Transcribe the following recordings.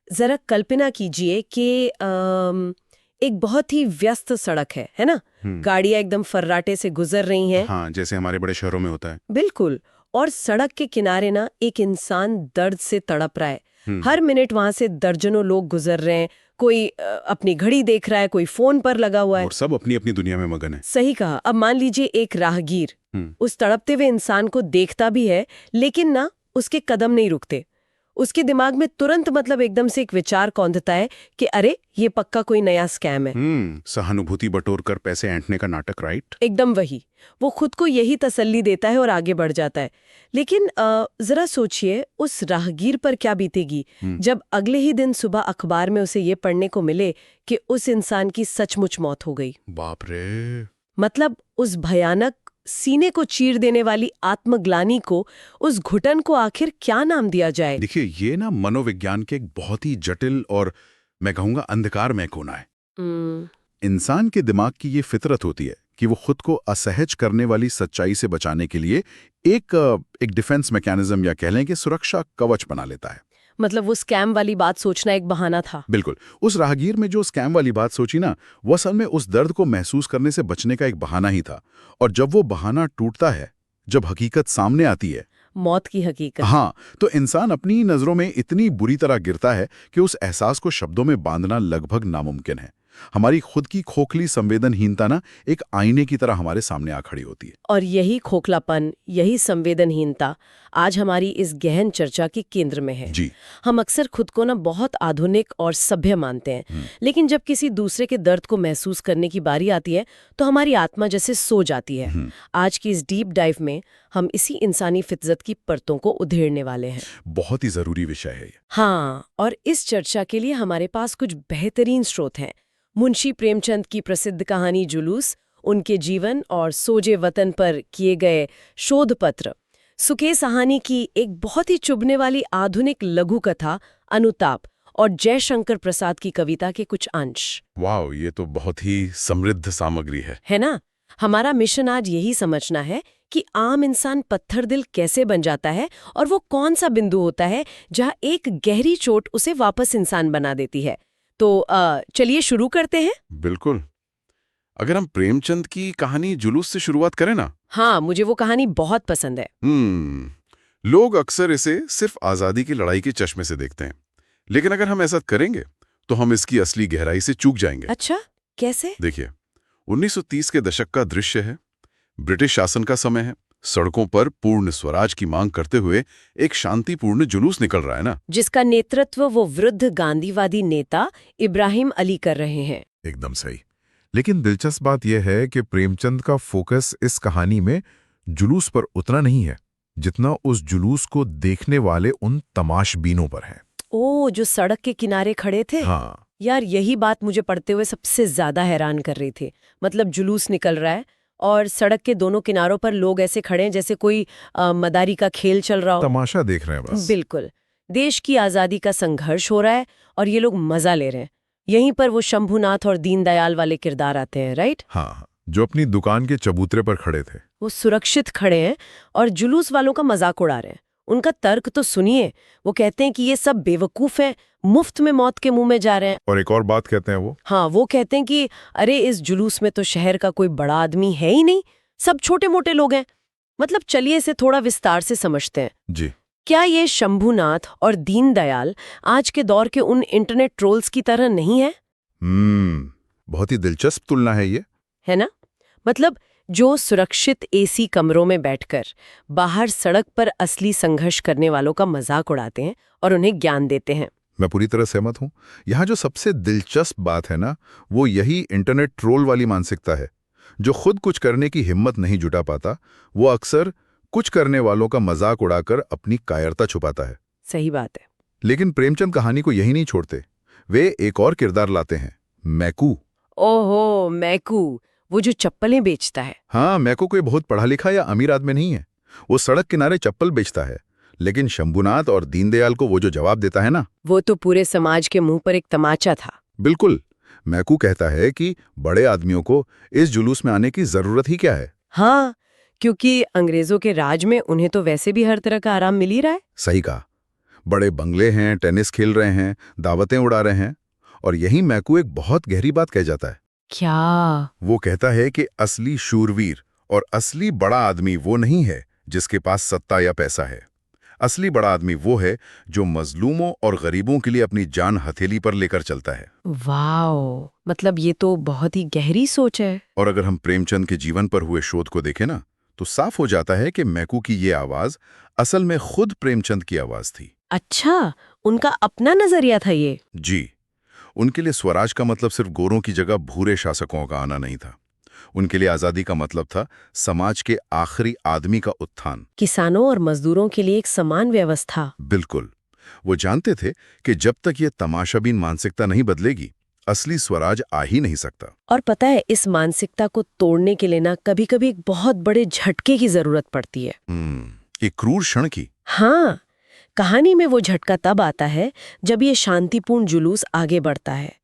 जरा कल्पना कीजिए कि एक बहुत ही व्यस्त सड़क है ना। गाड़ियां एकदम फर्राटे से गुजर रही हैं। हाँ, जैसे हमारे बड़े शहरों में होता है। बिल्कुल। और सड़क के किनारे ना एक इंसान दर्द से तड़प रहा है। हर मिनट वहां से दर्जनों लोग गुजर रहे हैं। कोई अपनी घड़ी देख रहा है, कोई फोन पर लगा हुआ है, और सब अपनी अपनी दुनिया में मगन है। सही कहा। अब मान लीजिए एक राहगीर उस तड़पते हुए इंसान को देखता भी है, लेकिन ना उसके कदम नहीं रुकते। उसके दिमाग में तुरंत मतलब एकदम से एक विचार कौंधता है कि अरे ये पक्का कोई नया स्कैम है। सहानुभूति बटोर कर पैसे ऐंठने का नाटक, राइट? एकदम वही। वो खुद को यही तसल्ली देता है और आगे बढ़ जाता है। लेकिन जरा सोचिए उस राहगीर पर क्या बीतेगी जब अगले ही दिन सुबह अखबार में उसे ये पढ़ने को मिले कि उस इंसान की सचमुच मौत हो गई। बाप रे। मतलब उस भयानक सीने को चीर देने वाली आत्मग्लानि को, उस घुटन को आखिर क्या नाम दिया जाए? देखिए, ये ना मनोविज्ञान के एक बहुत ही जटिल और मैं कहूंगा अंधकारमय कोना है। इंसान के दिमाग की ये फितरत होती है कि वो खुद को असहज करने वाली सच्चाई से बचाने के लिए एक डिफेंस मैकेनिज्म या कह लें कि सुरक्षा कवच बना लेता है। मतलब वो स्कैम वाली बात सोचना एक बहाना था। बिल्कुल। उस राहगीर में जो स्कैम वाली बात सोची ना, वो असल में उस दर्द को महसूस करने से बचने का एक बहाना ही था। और जब वो बहाना टूटता है, जब हकीकत सामने आती है, मौत की हकीकत, हाँ, तो इंसान अपनी नजरों में इतनी बुरी तरह गिरता है कि उस एहसास को शब्दों में बांधना लगभग नामुमकिन है। हमारी खुद की खोखली संवेदनहीनता ना एक आईने की तरह हमारे सामने आ खड़ी होती है। और यही खोखलापन, यही संवेदनहीनता आज हमारी इस गहन चर्चा के केंद्र में है। जी। हम अक्सर खुद को ना बहुत आधुनिक और सभ्य मानते हैं, लेकिन जब किसी दूसरे के दर्द को महसूस करने की बारी आती है तो हमारी आत्मा जैसे सो जाती है। आज की इस डीप डाइव में हम इसी इंसानी फितरत की परतों को उधेड़ने वाले हैं। बहुत ही जरूरी विषय है ये। हाँ, और इस चर्चा के लिए हमारे पास कुछ बेहतरीन स्रोत हैं। मुंशी प्रेमचंद की प्रसिद्ध कहानी जुलूस, उनके जीवन और सोजे वतन पर किए गए शोध पत्र, सुके साहनी की एक बहुत ही चुभने वाली आधुनिक लघु कथा अनुताप, और जयशंकर प्रसाद की कविता के कुछ अंश। वाह, ये तो बहुत ही समृद्ध सामग्री है ना? हमारा मिशन आज यही समझना है कि आम इंसान पत्थर दिल कैसे बन जाता है और वो कौन सा बिंदु होता है जहाँ एक गहरी चोट उसे वापस इंसान बना देती है। तो चलिए शुरू करते हैं। बिल्कुल। अगर हम प्रेमचंद की कहानी जुलूस से शुरुआत करें ना। हाँ, मुझे वो कहानी बहुत पसंद है। लोग अक्सर इसे सिर्फ आजादी की लड़ाई के चश्मे से देखते हैं, लेकिन अगर हम ऐसा करेंगे तो हम इसकी असली गहराई से चूक जाएंगे। अच्छा, कैसे? देखिए, 1930 के दशक का दृश्य है। ब्रिटिश शासन का समय है। सड़कों पर पूर्ण स्वराज की मांग करते हुए एक शांतिपूर्ण जुलूस निकल रहा है ना, जिसका नेतृत्व वो वृद्ध गांधीवादी नेता इब्राहिम अली कर रहे हैं। एकदम सही। लेकिन दिलचस्प बात यह है कि प्रेमचंद का फोकस इस कहानी में जुलूस पर उतना नहीं है जितना उस जुलूस को देखने वाले उन तमाशबीनों पर है। ओ, जो सड़क के किनारे खड़े थे। हाँ यार, यही बात मुझे पढ़ते हुए सबसे ज्यादा हैरान कर रही थी। मतलब जुलूस निकल रहा है और सड़क के दोनों किनारों पर लोग ऐसे खड़े हैं जैसे कोई मदारी का खेल चल रहा हो। तमाशा देख रहे हैं बस। बिल्कुल। देश की आजादी का संघर्ष हो रहा है और ये लोग मजा ले रहे हैं। यहीं पर वो शंभुनाथ और दीनदयाल वाले किरदार आते हैं, राइट? हाँ, जो अपनी दुकान के चबूतरे पर खड़े थे। वो सुरक्षित खड़े हैं और जुलूस वालों का मजाक उड़ा रहे हैं। उनका तर्क तो सुनिए। वो कहते हैं कि ये सब बेवकूफ हैं, मुफ्त में मौत के मुंह में जा रहे हैं। और एक और बात कहते हैं वो। हाँ, वो कहते हैं कि अरे इस जुलूस में तो शहर का कोई बड़ा आदमी है ही नहीं, सब छोटे मोटे लोग हैं। मतलब चलिए इसे थोड़ा विस्तार से समझते हैं। जी। क्या ये शंभुनाथ और दीनदयाल आज के दौर के उन इंटरनेट ट्रोल्स की तरह नहीं है? बहुत ही दिलचस्प तुलना है ये। है ना? मतलब जो सुरक्षित एसी कमरों में बैठकर बाहर सड़क पर असली संघर्ष करने वालों का मजाक उड़ाते हैं और उन्हें ज्ञान देते हैं। मैं पूरी तरह सहमत हूं। यहाँ जो सबसे दिलचस्प बात है ना, वो यही इंटरनेट ट्रोल वाली मानसिकता है। जो खुद कुछ करने की हिम्मत नहीं जुटा पाता, वो अक्सर कुछ करने वालों का मजाक उड़ाकर अपनी कायरता छुपाता है। सही बात है। लेकिन प्रेमचंद कहानी को यही नहीं छोड़ते। वे एक और किरदार लाते हैं, मैकू। ओहो, मैकू, वो जो चप्पलें बेचता है। हाँ, मैकू कोई बहुत पढ़ा लिखा या अमीर आदमी नहीं है। वो सड़क किनारे चप्पल बेचता है, लेकिन शंभुनाथ और दीनदयाल को वो जो जवाब देता है ना, वो तो पूरे समाज के मुंह पर एक तमाचा था। बिल्कुल। मैकू कहता है कि बड़े आदमियों को इस जुलूस में आने की जरूरत ही क्या है। हाँ, क्योंकि अंग्रेजों के राज में उन्हें तो वैसे भी हर तरह का आराम मिल ही रहा है। सही कहा। बड़े बंगले हैं, टेनिस खेल रहे हैं, दावतें उड़ा रहे हैं। और यही मैकू एक बहुत गहरी बात कह जाता है। क्या? वो कहता है कि असली शूरवीर और असली बड़ा आदमी वो नहीं है जिसके पास सत्ता या पैसा है। असली बड़ा आदमी वो है जो मजलूमों और गरीबों के लिए अपनी जान हथेली पर लेकर चलता है। वाओ, मतलब ये तो बहुत ही गहरी सोच है। और अगर हम प्रेमचंद के जीवन पर हुए शोध को देखें ना, तो साफ हो जाता है कि मैकू की ये आवाज असल में खुद प्रेमचंद की आवाज थी। अच्छा, उनका अपना नजरिया था ये। जी, उनके लिए स्वराज का मतलब सिर्फ गोरों की जगह भूरे शासकों का आना नहीं था। उनके लिए आजादी का मतलब था समाज के आखिरी आदमी का उत्थान। किसानों और मजदूरों के लिए एक समान व्यवस्था। बिल्कुल। वो जानते थे कि जब तक ये तमाशाबीन मानसिकता नहीं बदलेगी, असली स्वराज आ ही नहीं सकता। और पता है, इस मानसिकता को तोड़ने के लिए ना कभी-कभी एक बहुत बड़े झटके की जरूरत पड़ती है। एक क्रूर क्षण की। हाँ, कहानी में वो झटका तब आता है जब ये शांतिपूर्ण जुलूस आगे बढ़ता है।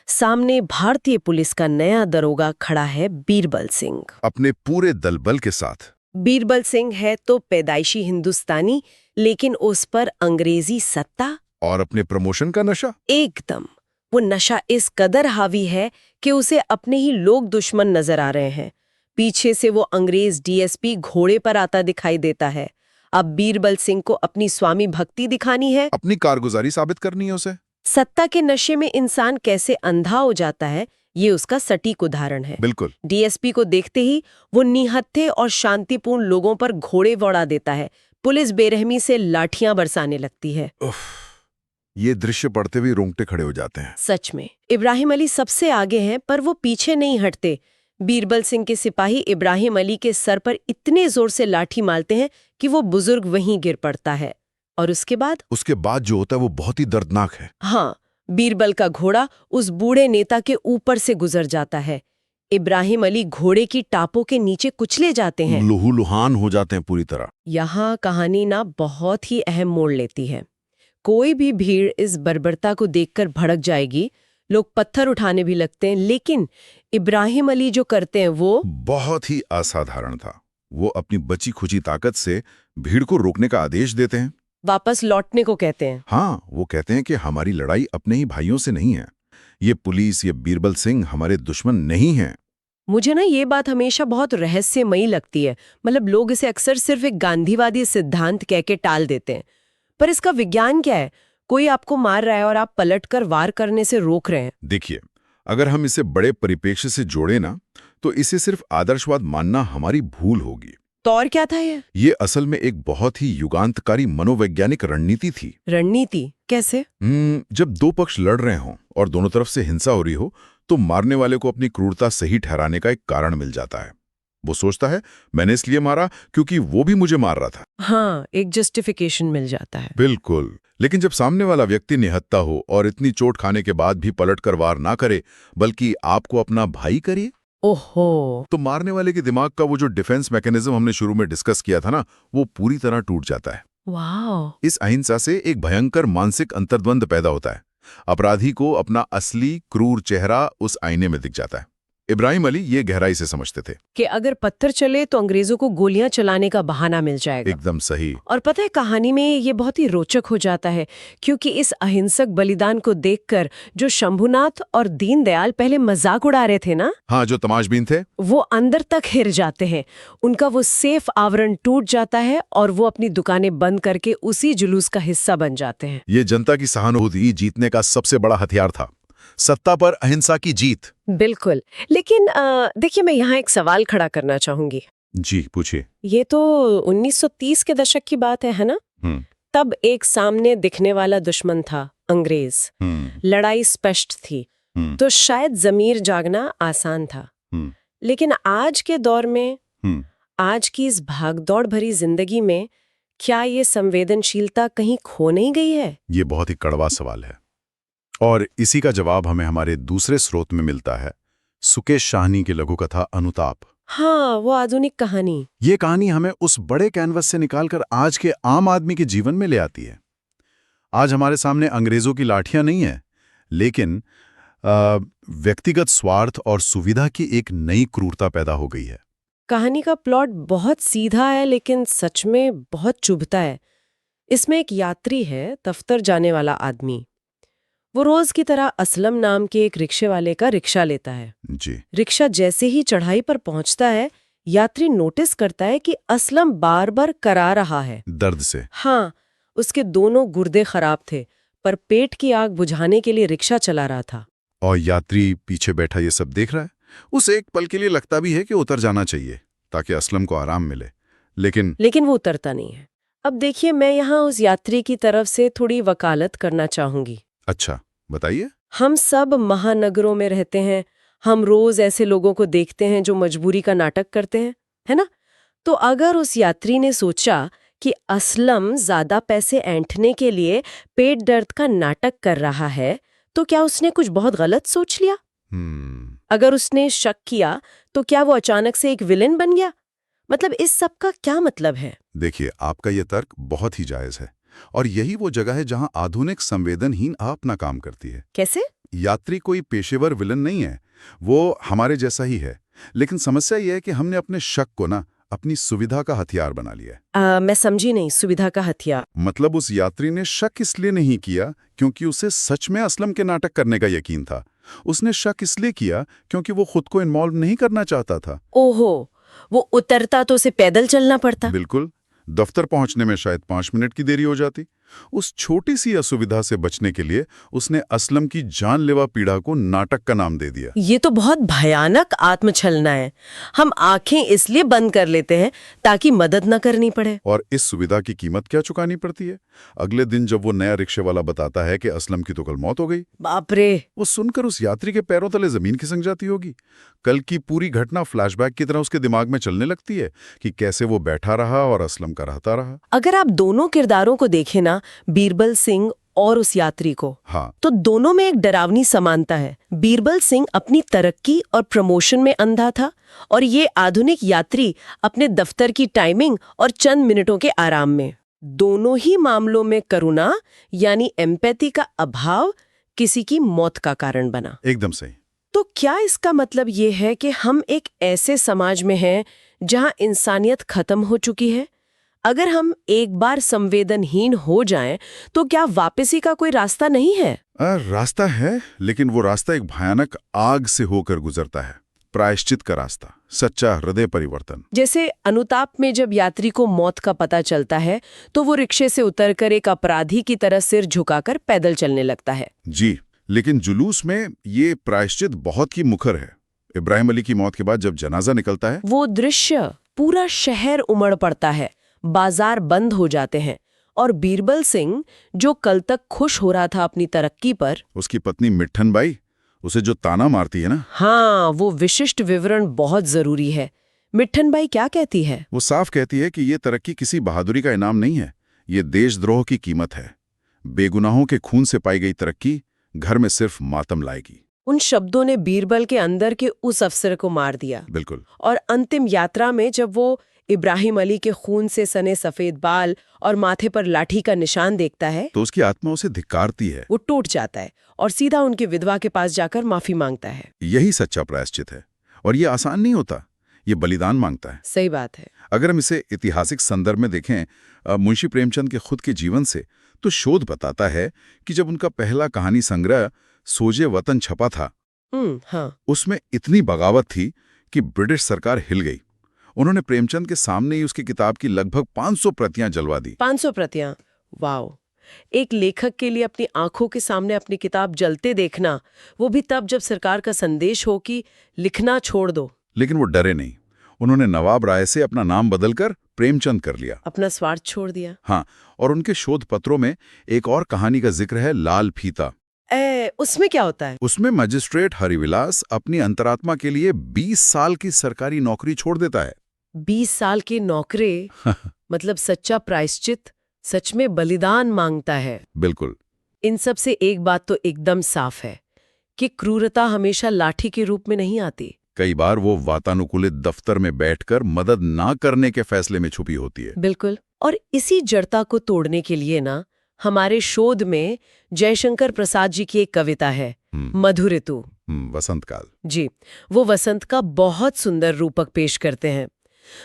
सामने भारतीय पुलिस का नया दरोगा खड़ा है, बीरबल सिंह। अपने पूरे दलबल के साथ। बीरबल सिंह है तो पैदाइशी हिंदुस्तानी, लेकिन उस पर अंग्रेजी सत्ता और अपने प्रमोशन का नशा। एकदम। वो नशा इस कदर हावी है कि उसे अपने ही लोग दुश्मन नजर आ रहे हैं। पीछे से वो अंग्रेज डीएसपी घोड़े पर आता दिखाई देता है। अब बीरबल सिंह को अपनी स्वामी भक्ति दिखानी है, अपनी कारगुजारी साबित करनी है उसे। सत्ता के नशे में इंसान कैसे अंधा हो जाता है, ये उसका सटीक उदाहरण है। बिल्कुल। डीएसपी को देखते ही वो निहत्थे और शांतिपूर्ण लोगों पर घोड़े वड़ा देता है। पुलिस बेरहमी से लाठियां बरसाने लगती है। ये दृश्य पढ़ते हुए रोंगटे खड़े हो जाते हैं। सच में इब्राहिम अली सबसे आगे हैं, पर वो पीछे नहीं हटते। बीरबल सिंह के सिपाही इब्राहिम अली के सर पर इतने जोर से लाठी मारते हैं कि वो बुजुर्ग वहीं गिर पड़ता है। और उसके बाद जो होता है वो बहुत ही दर्दनाक है। हाँ, बीरबल का घोड़ा उस बूढ़े नेता के ऊपर से गुजर जाता है। इब्राहिम अली घोड़े की टापों के नीचे कुचले जाते हैं। लहूलुहान हो जाते हैं पूरी तरह। यहाँ कहानी ना बहुत ही अहम मोड़ लेती है। कोई भी भीड़ इस बर्बरता को देखकर भड़क जाएगी, लोग पत्थर उठाने भी लगते हैं, लेकिन इब्राहिम अली जो करते हैं वो बहुत ही असाधारण था। वो अपनी बची खुची ताकत से भीड़ को रोकने का आदेश देते हैं, वापस लौटने को कहते हैं। हाँ, वो कहते हैं कि हमारी लड़ाई अपने ही भाइयों से नहीं है। ये पुलिस, ये बीरबल सिंह हमारे दुश्मन नहीं हैं। मुझे ना ये बात हमेशा बहुत रहस्यमयी लगती है। मतलब लोग इसे अक्सर सिर्फ एक गांधीवादी सिद्धांत कह के टाल देते हैं, पर इसका विज्ञान क्या है? कोई आपको मार रहा है और आप पलटकर वार करने से रोक रहे हैं। देखिए, अगर हम इसे बड़े परिप्रेक्ष्य से जोड़े ना, तो इसे सिर्फ आदर्शवाद मानना हमारी भूल होगी। तो और क्या था ये? ये असल में एक बहुत ही युगांतकारी मनोवैज्ञानिक रणनीति थी। रणनीति कैसे? जब दो पक्ष लड़ रहे हों और दोनों तरफ से हिंसा हो रही हो, तो मारने वाले को अपनी क्रूरता सही ठहराने का एक कारण मिल जाता है। वो सोचता है, मैंने इसलिए मारा क्योंकि वो भी मुझे मार रहा था। हाँ, एक जस्टिफिकेशन मिल जाता है। बिल्कुल। लेकिन जब सामने वाला व्यक्ति निहत्था हो और इतनी चोट खाने के बाद भी पलटकर वार ना करे, बल्कि आपको अपना भाई करिए, ओहो, तो मारने वाले के दिमाग का वो जो डिफेंस मैकेनिज्म हमने शुरू में डिस्कस किया था ना, वो पूरी तरह टूट जाता है। वाह। इस अहिंसा से एक भयंकर मानसिक अंतर्द्वंद पैदा होता है। अपराधी को अपना असली क्रूर चेहरा उस आईने में दिख जाता है। इब्राहिम अली ये गहराई से समझते थे कि अगर पत्थर चले तो अंग्रेजों को गोलियां चलाने का बहाना मिल जाएगा। एकदम सही। और पता है, कहानी में ये बहुत ही रोचक हो जाता है, क्योंकि इस अहिंसक बलिदान को देखकर जो शंभुनाथ और दीनदयाल पहले मजाक उड़ा रहे थे ना, हाँ, जो तमाशबीन थे, वो अंदर तक हिर जाते हैं। उनका वो सेफ आवरण टूट जाता है और वो अपनी दुकानें बंद करके उसी जुलूस का हिस्सा बन जाते हैं। ये जनता की सहानुभूति जीतने का सबसे बड़ा हथियार था, सत्ता पर अहिंसा की जीत। बिल्कुल। लेकिन देखिए, मैं यहाँ एक सवाल खड़ा करना चाहूंगी। जी, पूछिए। ये तो 1930 के दशक की बात है ना? तब एक सामने दिखने वाला दुश्मन था, अंग्रेज। लड़ाई स्पष्ट थी, तो शायद जमीर जागना आसान था। लेकिन आज के दौर में, आज की इस भागदौड़ भरी जिंदगी में, क्या ये संवेदनशीलता कहीं खो नहीं गई है? ये बहुत ही कड़वा सवाल है, और इसी का जवाब हमें हमारे दूसरे स्रोत में मिलता है, सुकेश शाहनी की लघु कथा अनुताप। हाँ, वो आधुनिक कहानी। ये कहानी हमें उस बड़े कैनवस से निकालकर आज के आम आदमी के जीवन में ले आती है। आज हमारे सामने अंग्रेजों की लाठियां नहीं है, लेकिन व्यक्तिगत स्वार्थ और सुविधा की एक नई क्रूरता पैदा हो गई है। कहानी का प्लॉट बहुत सीधा है, लेकिन सच में बहुत चुभता है। इसमें एक यात्री है, दफ्तर जाने वाला आदमी। वो रोज की तरह असलम नाम के एक रिक्शे वाले का रिक्शा लेता है। जी। रिक्शा जैसे ही चढ़ाई पर पहुंचता है, यात्री नोटिस करता है कि असलम बार बार करा रहा है। दर्द से। हाँ, उसके दोनों गुर्दे खराब थे, पर पेट की आग बुझाने के लिए रिक्शा चला रहा था। और यात्री पीछे बैठा ये सब देख रहा है। उसे एक पल के लिए लगता भी है कि उतर जाना चाहिए ताकि असलम को आराम मिले, लेकिन वो उतरता नहीं है। अब देखिए, मैं यहाँ उस यात्री की तरफ से थोड़ी वकालत करना चाहूंगी। अच्छा, बताइए। हम सब महानगरों में रहते हैं, हम रोज ऐसे लोगों को देखते हैं जो मजबूरी का नाटक करते हैं, है ना? तो अगर उस यात्री ने सोचा कि असलम ज्यादा पैसे ऐंठने के लिए पेट दर्द का नाटक कर रहा है, तो क्या उसने कुछ बहुत गलत सोच लिया? अगर उसने शक किया, तो क्या वो अचानक से एक विलेन बन गया? मतलब इस सब का क्या मतलब है? देखिए, आपका ये तर्क बहुत ही जायज है और यही वो जगह है जहां आधुनिक संवेदनहीन अपना काम करती है। कैसे? यात्री कोई पेशेवर विलन नहीं है, वो हमारे जैसा ही है। लेकिन समस्या ये है कि हमने अपने शक को ना अपनी सुविधा का हथियार बना लिया है। मैं समझी नहीं, सुविधा का हथियार? मतलब उस यात्री ने शक इसलिए नहीं किया क्योंकि उसे सच में असलम के नाटक करने का यकीन था। उसने शक इसलिए किया क्योंकि वो खुद को इन्वॉल्व नहीं करना चाहता था। ओहो, वो उतरता तो उसे पैदल चलना पड़ता। बिल्कुल, दफ्तर पहुंचने में शायद 5 मिनट की देरी हो जाती। उस छोटी सी असुविधा से बचने के लिए उसने असलम की जानलेवा पीड़ा को नाटक का नाम दे दिया। ये तो बहुत भयानक आत्मछलना है। हम आंखें इसलिए बंद कर लेते हैं ताकि मदद न करनी पड़े। और इस सुविधा की कीमत क्या चुकानी पड़ती है? अगले दिन जब वो नया रिक्शे वाला बताता है कि असलम की तो कल मौत हो गई, बाप रे! वो सुनकर उस यात्री के पैरों तले जमीन खिसक जाती होगी। कल की पूरी घटना फ्लैशबैक की तरह उसके दिमाग में चलने लगती है कि कैसे वो बैठा रहा और असलम का रहता रहा। अगर आप दोनों किरदारों को देखें ना, बीरबल सिंह और उस यात्री को, हाँ, तो दोनों में एक डरावनी समानता है। बीरबल सिंह अपनी तरक्की और प्रमोशन में अंधा था, और ये आधुनिक यात्री अपने दफ्तर की टाइमिंग और चंद मिनटों के आराम में। दोनों ही मामलों में करुणा यानी एम्पैथी का अभाव किसी की मौत का कारण बना। एकदम सही। तो क्या इसका मतलब ये है कि हम एक ऐसे समाज में हैं जहां इंसानियत खत्म हो चुकी है? अगर हम एक बार संवेदनहीन हो जाएं, तो क्या वापसी का कोई रास्ता नहीं है? रास्ता है, लेकिन वो रास्ता एक भयानक आग से होकर गुजरता है। प्रायश्चित का रास्ता, सच्चा हृदय परिवर्तन। जैसे अनुताप में जब यात्री को मौत का पता चलता है, तो वो रिक्शे से उतरकर एक अपराधी की तरह सिर झुकाकर पैदल चलने लगता है। जी, लेकिन जुलूस में ये प्रायश्चित बहुत ही मुखर है। इब्राहिम अली की मौत के बाद जब जनाजा निकलता है, वो दृश्य, पूरा शहर उमड़ पड़ता है, बाजार बंद हो जाते हैं, और बीरबल सिंह, जो कल तक खुश हो रहा था अपनी तरक्की पर, उसकी पत्नी मिट्ठन बाई उसे जो ताना मारती है ना, हाँ, वो विशिष्ट विवरण बहुत जरूरी है। मिट्ठन बाई क्या कहती है? वो साफ कहती है कि ये तरक्की किसी बहादुरी का इनाम नहीं है, ये देशद्रोह की कीमत है। बेगुनाहों के खून से पाई गई तरक्की घर में सिर्फ मातम लाएगी। उन शब्दों ने बीरबल के अंदर के उस अफसर को मार दिया। बिल्कुल। और अंतिम यात्रा में जब वो इब्राहिम अली के खून से सने सफेद बाल और माथे पर लाठी का निशान देखता है, तो उसकी आत्मा उसे धिक्कारती है। वो टूट जाता है और सीधा उनकी विधवा के पास जाकर माफी मांगता है। यही सच्चा प्रायश्चित है, और ये आसान नहीं होता, ये बलिदान मांगता है। सही बात है। अगर हम इसे ऐतिहासिक संदर्भ में देखें, मुंशी प्रेमचंद के खुद के जीवन से, तो शोध बताता है कि जब उनका पहला कहानी संग्रह सोजे वतन छपा था, हाँ। उसमें इतनी बगावत थी कि ब्रिटिश सरकार हिल गई। उन्होंने प्रेमचंद के सामने ही उसकी किताब की लगभग 500 प्रतियां जलवा दी। 500 प्रतियां? वाओ! एक लेखक के लिए अपनी आंखों के सामने अपनी किताब जलते देखना, वो भी तब जब सरकार का संदेश हो कि लिखना छोड़ दो। लेकिन वो डरे नहीं। उन्होंने नवाब राय से अपना नाम बदलकर प्रेमचंद कर लिया, अपना स्वार्थ छोड़ दिया। हाँ, और उनके शोध पत्रों में एक और कहानी का जिक्र है, लाल फीता। उसमें क्या होता है? उसमें मजिस्ट्रेट हरिविलास अपनी अंतरात्मा के लिए 20 साल की सरकारी नौकरी छोड़ देता है। 20 साल के नौकरे मतलब सच्चा प्रायश्चित, सच में बलिदान मांगता है। बिल्कुल। इन सब से एक बात तो एकदम साफ है कि क्रूरता हमेशा लाठी के रूप में नहीं आती। कई बार वो वातानुकूलित दफ्तर में बैठकर मदद ना करने के फैसले में छुपी होती है। बिल्कुल। और इसी जड़ता को तोड़ने के लिए ना, हमारे शोध में जयशंकर प्रसाद जी की एक कविता है, मधुर ऋतु, वसंत काल। जी, वो वसंत का बहुत सुंदर रूपक पेश करते हैं।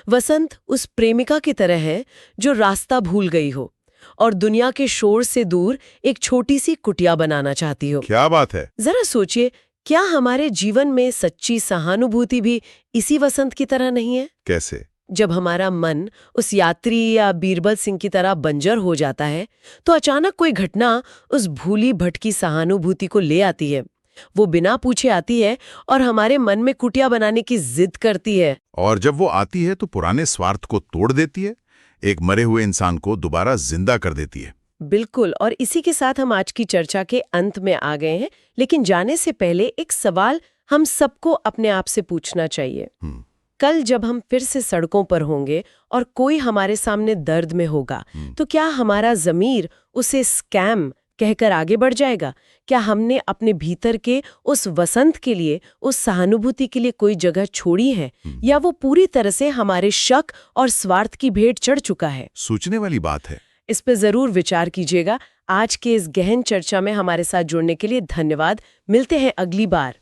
वसंत उस प्रेमिका की तरह है जो रास्ता भूल गई हो और दुनिया के शोर से दूर एक छोटी सी कुटिया बनाना चाहती हो। क्या बात है। जरा सोचिए, क्या हमारे जीवन में सच्ची सहानुभूति भी इसी वसंत की तरह नहीं है? कैसे? जब हमारा मन उस यात्री या बीरबल सिंह की तरह बंजर हो जाता है, तो अचानक कोई घटना उस भूली भटकी सहानुभूति को ले आती है। वो बिना पूछे आती है और हमारे मन में कुटिया बनाने की जिद करती है। और जब वो आती है तो पुराने स्वार्थ को तोड़ देती है, एक मरे हुए इंसान को दोबारा जिंदा कर देती है। बिल्कुल, और इसी के साथ हम आज की चर्चा के अंत में आ गए हैं। लेकिन जाने से पहले एक सवाल हम सबको अपने आप से पूछना चाहिए। कल जब हम फिर से सड़कों पर होंगे और कोई हमारे सामने दर्द में होगा, तो क्या हमारा ज़मीर उसे स्कैम कहकर आगे बढ़ जाएगा? क्या हमने अपने भीतर के उस वसंत के लिए, उस सहानुभूति के लिए कोई जगह छोड़ी है, या वो पूरी तरह से हमारे शक और स्वार्थ की भेंट चढ़ चुका है? सोचने वाली बात है। इस पे जरूर विचार कीजिएगा। आज के इस गहन चर्चा में हमारे साथ जुड़ने के लिए धन्यवाद। मिलते हैं अगली बार।